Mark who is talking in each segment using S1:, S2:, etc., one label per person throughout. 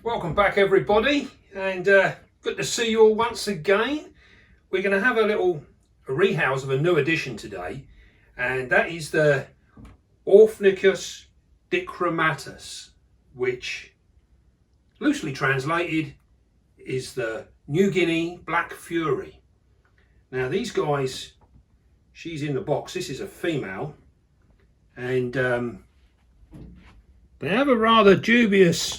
S1: Welcome back everybody, and good to see you all once again. We're going to have a rehouse of a new edition today, and that is the Orphnaecus dichromatus, which loosely translated is the New Guinea Black Fury. Now these guys, she's in the box, this is a female, and they have a rather dubious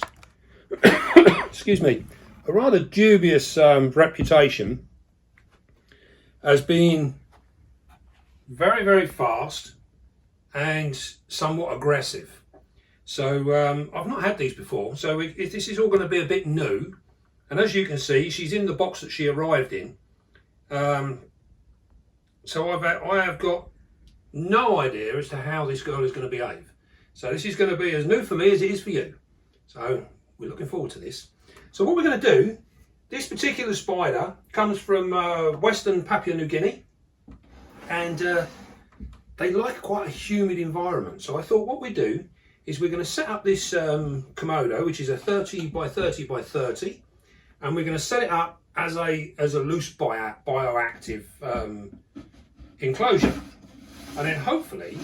S1: excuse me, a rather dubious reputation as being very, very fast and somewhat aggressive. So I've not had these before, so this is all going to be a bit new. And as you can see, she's in the box that she arrived in. So I have got no idea as to how this girl is going to behave. So this is going to be as new for me as it is for you. So we're looking forward to this. So what we're going to do, this particular spider comes from western Papua New Guinea, and they like quite a humid environment. So I thought what we do is we're going to set up this Komodo, which is a 30 by 30 by 30, and we're going to set it up as a loose bioactive enclosure, and then hopefully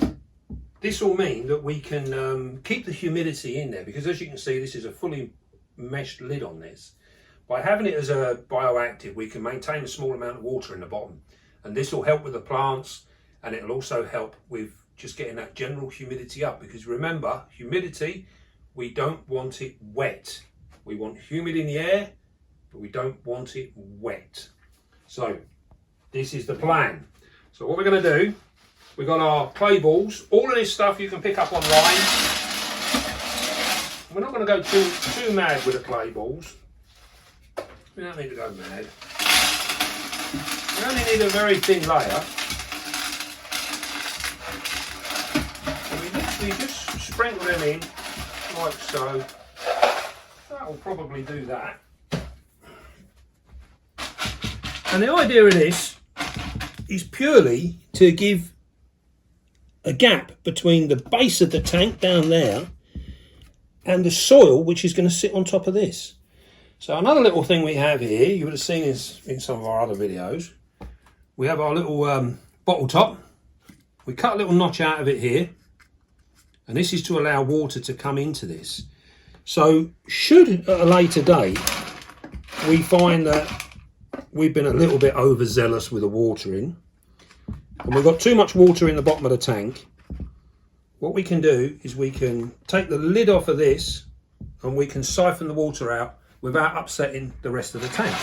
S1: this will mean that we can keep the humidity in there, because as you can see, this is a fully meshed lid on this. By having it as a bioactive, we can maintain a small amount of water in the bottom, and this will help with the plants, and it'll also help with just getting that general humidity up, because remember, humidity, we don't want it wet. We want humid in the air, but we don't want it wet. So this is the plan. So what we're going to do, we've got our clay balls. All of this stuff you can pick up online. We're not going to go too mad with the clay balls. We don't need to go mad. We only need a very thin layer. And we literally just sprinkle them in like so. That will probably do that. And the idea of this is purely to give a gap between the base of the tank down there and the soil, which is going to sit on top of this. So another little thing we have here, you would have seen this in some of our other videos, we have our little bottle top. We cut a little notch out of it here, and this is to allow water to come into this. So should at a later date we find that we've been a little bit overzealous with the watering, and we've got too much water in the bottom of the tank, what we can do is we can take the lid off of this and we can siphon the water out without upsetting the rest of the tank.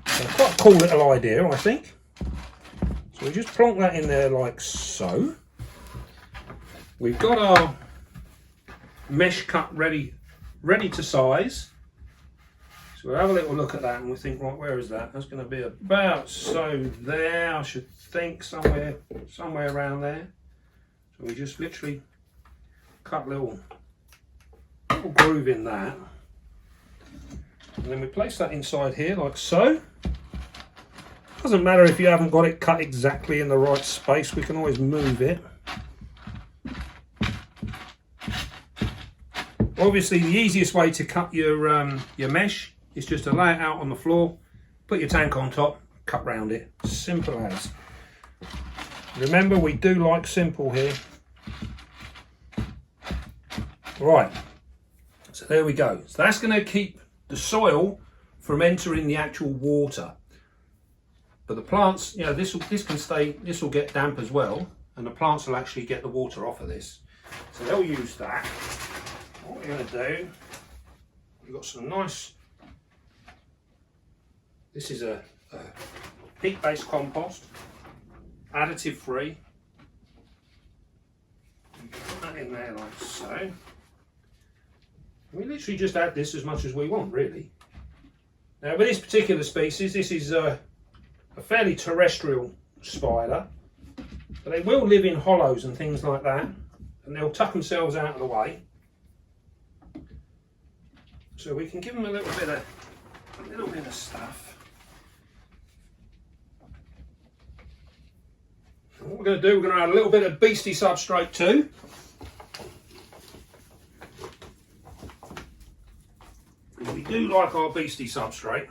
S1: So quite a cool little idea, I think. So we just plonk that in there like so. We've got our mesh cut ready to size. So we'll have a little look at that and we think, right, where is that? That's going to be about so there, I should think, somewhere around there. So we just literally cut a little groove in that. And then we place that inside here like so. Doesn't matter if you haven't got it cut exactly in the right space, we can always move it. Obviously the easiest way to cut your mesh is just to lay it out on the floor, put your tank on top, cut round it. Simple as. Remember, we do like simple here. Right, so there we go. So that's going to keep the soil from entering the actual water. But the plants, you know, this can stay, this will get damp as well, and the plants will actually get the water off of this. So they'll use that. What we're going to do, we've got some nice, this is a peat-based compost, additive free. Put that in there like so. We literally just add this as much as we want, really. Now with this particular species, this is a fairly terrestrial spider, but they will live in hollows and things like that, and they'll tuck themselves out of the way. So we can give them a little bit of stuff. And what we're going to do, we're going to add a little bit of beastie substrate too. We do like our beastie substrate.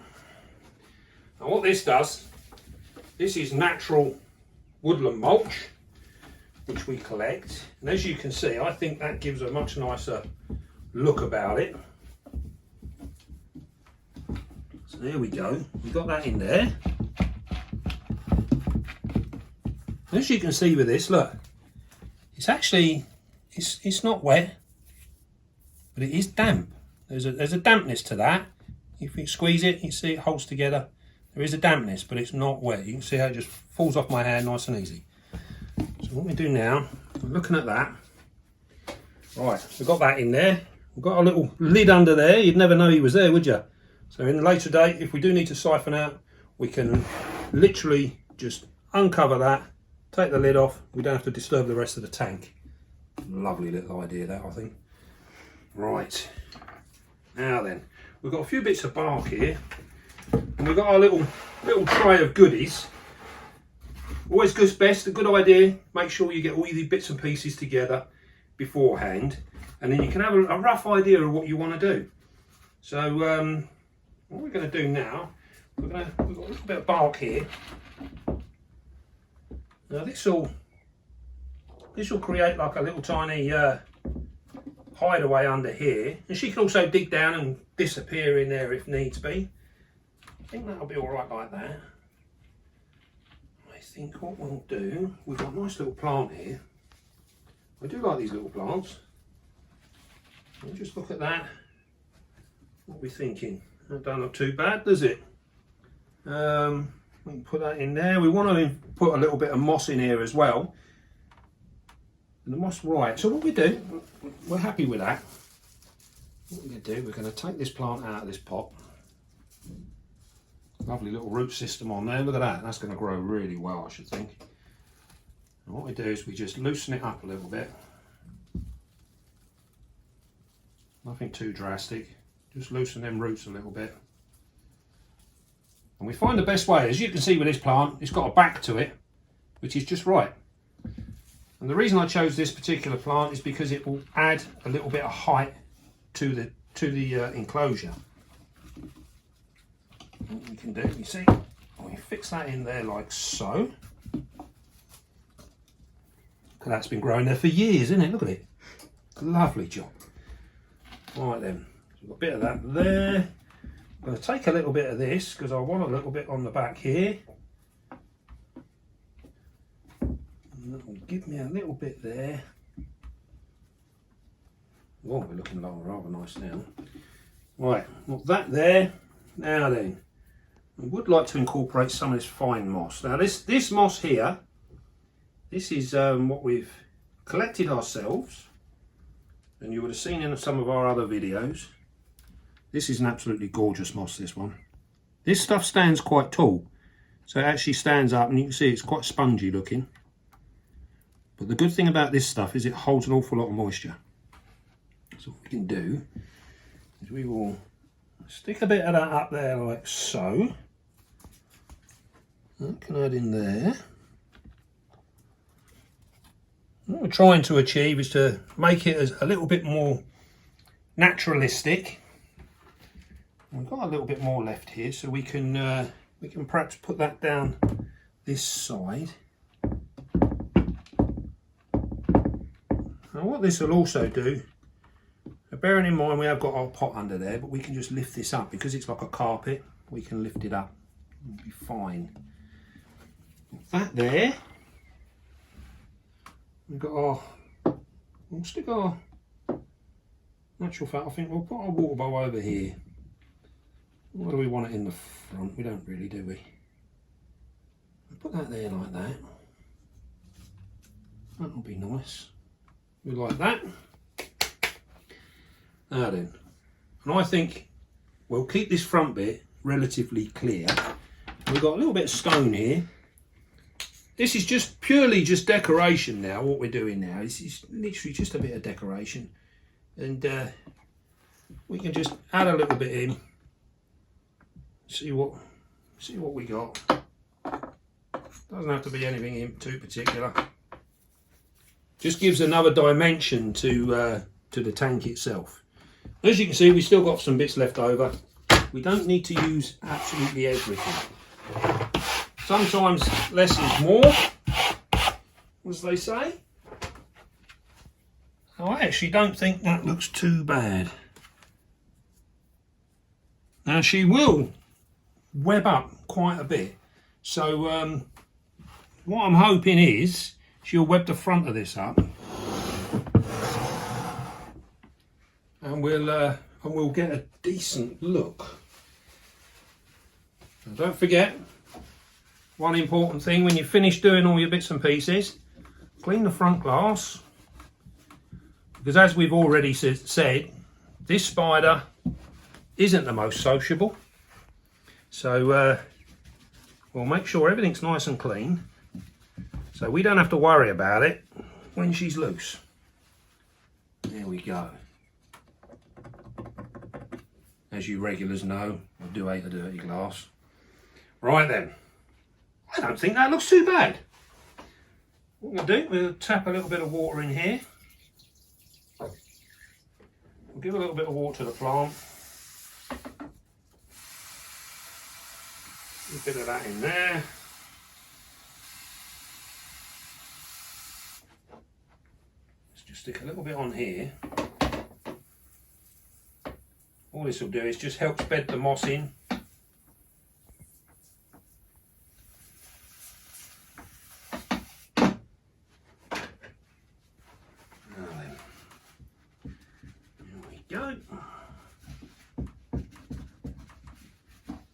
S1: And what this does, this is natural woodland mulch, which we collect. And as you can see, I think that gives a much nicer look about it. So there we go, we've got that in there. And as you can see with this, look, it's actually, it's not wet, but it is damp. There's a dampness to that. If you squeeze it, you see it holds together. There is a dampness, but it's not wet. You can see how it just falls off my hand nice and easy. So what we do now, we're looking at that. Right, we've got that in there. We've got a little lid under there. You'd never know he was there, would you? So in a later date, if we do need to siphon out, we can literally just uncover that, take the lid off. We don't have to disturb the rest of the tank. Lovely little idea that, I think. Right, now then, we've got a few bits of bark here, and we've got our little tray of goodies. Always goes best, a good idea, make sure you get all the bits and pieces together beforehand, and then you can have a rough idea of what you want to do. So what we're going to do now, we've got a little bit of bark here. Now this will create like a little tiny hideaway under here, and she can also dig down and disappear in there if needs be. I think that'll be all right like that. I think what we'll do, we've got a nice little plant here. I do like these little plants. We'll just look at that. What are we thinking? That don't look too bad, does it? We can put that in there. We want to put a little bit of moss in here as well. And the moss, right, so what we do, we're happy with that. What we're going to do, we're going to take this plant out of this pot. Lovely little root system on there, look at that, that's going to grow really well, I should think. And what we do is we just loosen it up a little bit. Nothing too drastic, just loosen them roots a little bit. And we find the best way, as you can see with this plant, it's got a back to it, which is just right. And the reason I chose this particular plant is because it will add a little bit of height to the enclosure. What we can do, you see, we fix that in there like so. That's been growing there for years, isn't it? Look at it. Lovely job. Right then, so we've got a bit of that there. I'm going to take a little bit of this because I want a little bit on the back here. And that will give me a little bit there. Oh, we're looking rather nice now. Right, got that there. Now then, I would like to incorporate some of this fine moss. Now this moss here, this is what we've collected ourselves, and you would have seen in some of our other videos. This is an absolutely gorgeous moss, this one. This stuff stands quite tall, so it actually stands up, and you can see it's quite spongy looking. But the good thing about this stuff is it holds an awful lot of moisture. So what we can do is we will stick a bit of that up there like so. That can add in there. What we're trying to achieve is to make it as a little bit more naturalistic. We've got a little bit more left here, so we can perhaps put that down this side. Now what this will also do, bearing in mind we have got our pot under there, but we can just lift this up because it's like a carpet. We can lift it up, it'll be fine. That there. We've got we'll stick our natural fat. I think we'll put our water bowl over here. What do we want it in the front? We don't really, do we? Put that there like that. That'll be nice. We like that. Now then, and I think we'll keep this front bit relatively clear. We've got a little bit of stone here. This is just purely just decoration now. What we're doing now is literally just a bit of decoration, and we can just add a little bit in. See what we got. Doesn't have to be anything in too particular. Just gives another dimension to the tank itself. As you can see, we've still got some bits left over. We don't need to use absolutely everything. Sometimes less is more, as they say. I actually don't think that looks too bad. Now she will web up quite a bit, so what I'm hoping is she'll web the front of this up, and we'll get a decent look. And don't forget, one important thing when you finish doing all your bits and pieces, clean the front glass, because as we've already said, this spider isn't the most sociable. So we'll make sure everything's nice and clean, so we don't have to worry about it when she's loose. There we go. As you regulars know, I do hate a dirty glass. Right then, I don't think that looks too bad. What we'll do, we'll tap a little bit of water in here. We'll give a little bit of water to the plant. A bit of that in there. Let's just stick a little bit on here. All this will do is just help bed the moss in.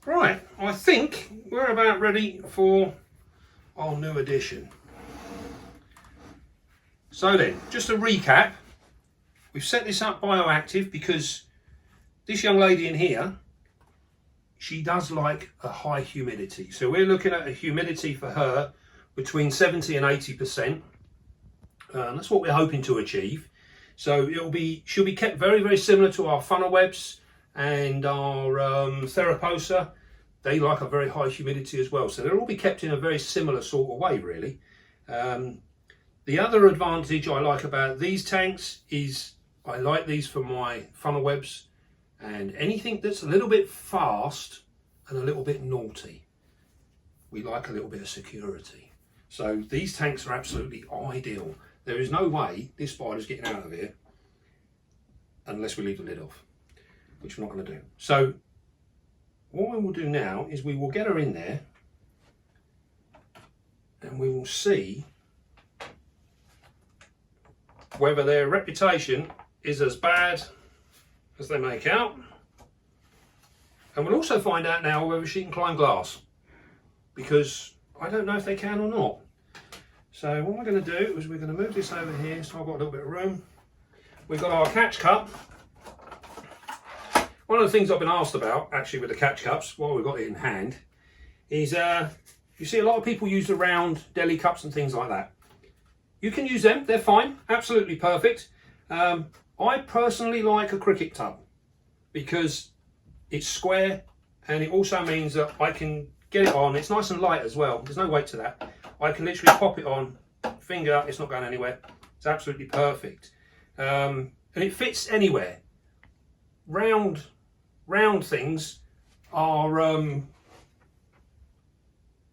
S1: Right, I think we're about ready for our new addition. So then, just a recap, we've set this up bioactive because this young lady in here, she does like a high humidity. So we're looking at a humidity for her between 70 and 80%. That's what we're hoping to achieve. So she'll be kept very, very similar to our funnel webs and our Theraposa. They like a very high humidity as well. So they'll all be kept in a very similar sort of way, really. The other advantage I like about these tanks is I like these for my funnel webs and anything that's a little bit fast and a little bit naughty. We like a little bit of security. So these tanks are absolutely ideal. There is no way this spider's getting out of here unless we leave the lid off, which we're not going to do. So what we will do now is we will get her in there and we will see whether their reputation is as bad as they make out. And we'll also find out now whether she can climb glass, because I don't know if they can or not. So what we're going to do is we're going to move this over here, so I've got a little bit of room. We've got our catch cup. One of the things I've been asked about, actually, with the catch cups, while we've got it in hand, is you see a lot of people use the round deli cups and things like that. You can use them, they're fine, absolutely perfect. I personally like a cricket tub because it's square and it also means that I can get it on. It's nice and light as well, there's no weight to that. I can literally pop it on, finger, it's not going anywhere. It's absolutely perfect. And it fits anywhere. Round things are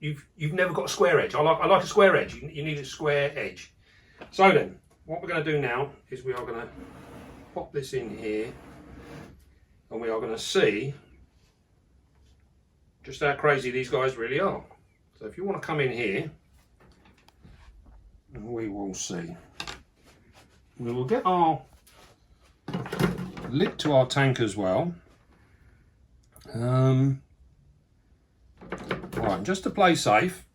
S1: you've never got a square edge. I like a square edge. You need a square edge. So then, what we're going to do now is we are going to pop this in here, and we are going to see just how crazy these guys really are. So if you want to come in here, we will see. We will get our lid to our tank as well. Right, just to play safe,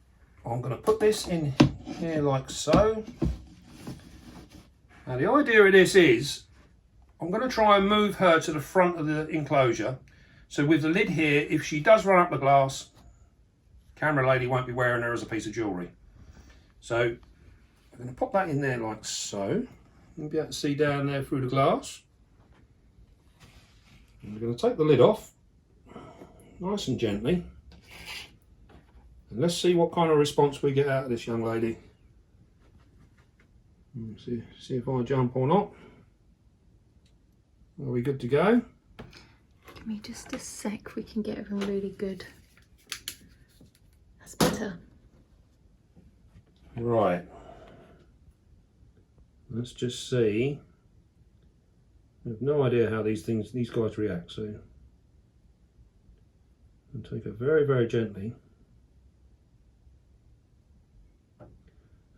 S1: I'm going to put this in here like so. Now the idea of this is, I'm going to try and move her to the front of the enclosure. So with the lid here, if she does run up the glass, camera lady won't be wearing her as a piece of jewellery. So I'm going to pop that in there like so. You'll be able to see down there through the glass. And we're going to take the lid off, nice and gently. And let's see what kind of response we get out of this young lady. See if I jump or not. Are we good to go?
S2: Give me just a sec, we can get everything really good. That's better.
S1: Right. Let's just see. I have no idea how these guys react, so I'll take it very, very gently.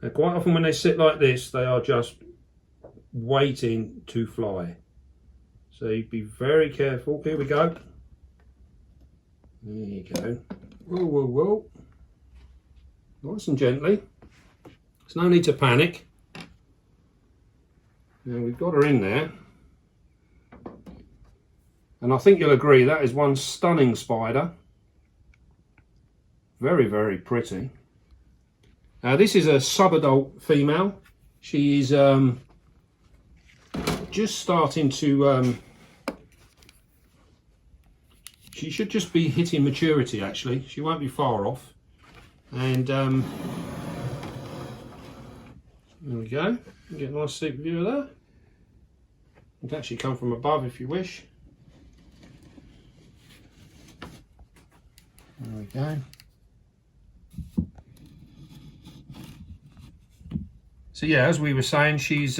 S1: Now, quite often when they sit like this, they are just waiting to fly. So you be very careful. Here we go. There you go. Whoa, whoa, whoa. Nice and gently. There's no need to panic. Now we've got her in there. And I think you'll agree that is one stunning spider. Very, very pretty. This is a subadult female. She is just starting to... she should just be hitting maturity, actually. She won't be far off. And there we go. You get a nice deep view of that. You can actually come from above if you wish. There we go. So yeah, as we were saying, she's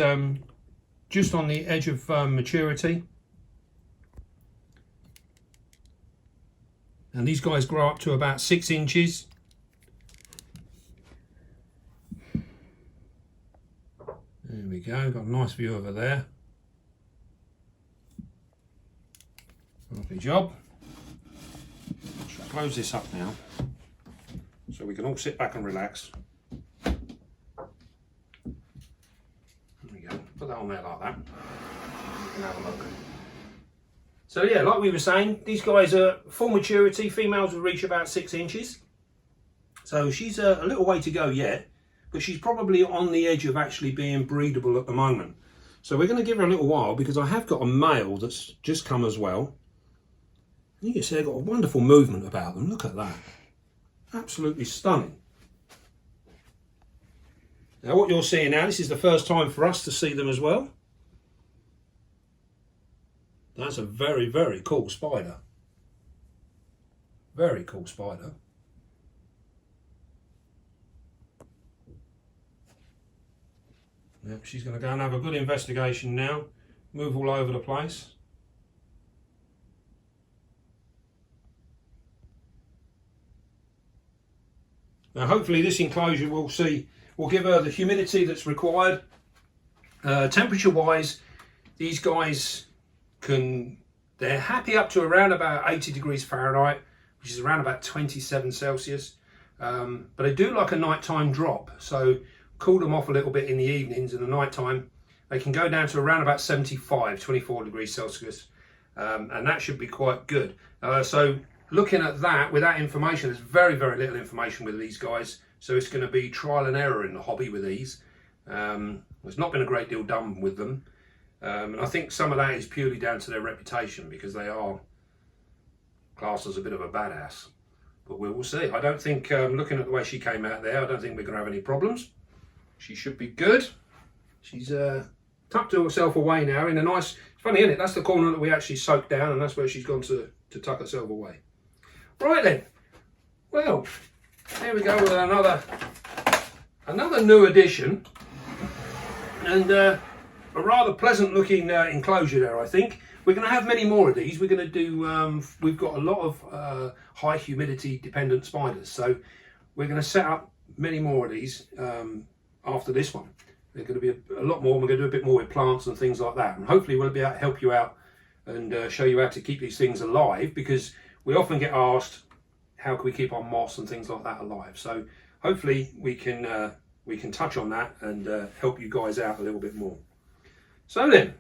S1: just on the edge of maturity. And these guys grow up to about 6 inches. There we go, got a nice view over there. Lovely job. Shall I close this up now so we can all sit back and relax. There we go, put that on there like that. You can have a look. So yeah, like we were saying, these guys are full maturity. Females will reach about 6 inches. So she's a little way to go yet, but she's probably on the edge of actually being breedable at the moment. So we're going to give her a little while because I have got a male that's just come as well. You can see they've got a wonderful movement about them. Look at that. Absolutely stunning. Now what you're seeing now, this is the first time for us to see them as well. That's a very, very cool spider. Very cool spider. Yep, she's going to go and have a good investigation now. Move all over the place. Now hopefully this enclosure will give her the humidity that's required. Temperature wise, these guys they're happy up to around about 80 degrees Fahrenheit, which is around about 27 Celsius. But they do like a nighttime drop, so cool them off a little bit in the evenings and the nighttime. They can go down to around about 24 degrees Celsius, and that should be quite good. So looking at that, with that information, there's very, very little information with these guys, so it's going to be trial and error in the hobby with these. There's not been a great deal done with them, and I think some of that is purely down to their reputation because they are classed as a bit of a badass. But we will see. I don't think, looking at the way she came out there, I don't think we're going to have any problems. She should be good. She's tucked herself away now in a nice... It's funny, isn't it? That's the corner that we actually soaked down, and that's where she's gone to tuck herself away. Right then. Well, here we go with another new addition, and a rather pleasant looking enclosure there, I think. We're going to have many more of these. We're going to do, we've got a lot of high humidity dependent spiders, so we're going to set up many more of these after this one. There's going to be a lot more. We're going to do a bit more with plants and things like that, and hopefully we'll be able to help you out and show you how to keep these things alive, because we often get asked how can we keep our moss and things like that alive. So hopefully we can touch on that and help you guys out a little bit more. So then,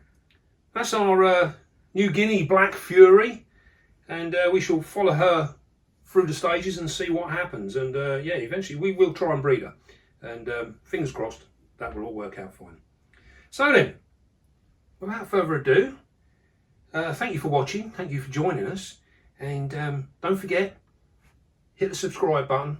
S1: that's our New Guinea Black Fury, and we shall follow her through the stages and see what happens. And yeah, eventually we will try and breed her, and fingers crossed that will all work out fine. So then, without further ado, thank you for watching, thank you for joining us, and don't forget, hit the subscribe button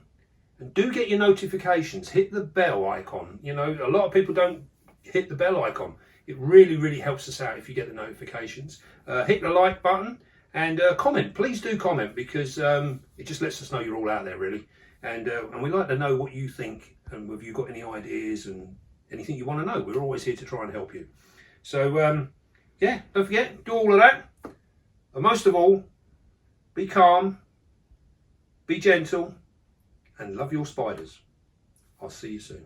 S1: and do get your notifications. Hit the bell icon. You know, a lot of people don't hit the bell icon. It really, really helps us out if you get the notifications. Hit the like button and comment. Please do comment, because it just lets us know you're all out there, really. And we like to know what you think, and have you got any ideas and anything you want to know. We're always here to try and help you. So yeah, don't forget, do all of that. And most of all, be calm, be gentle, and love your spiders. I'll see you soon.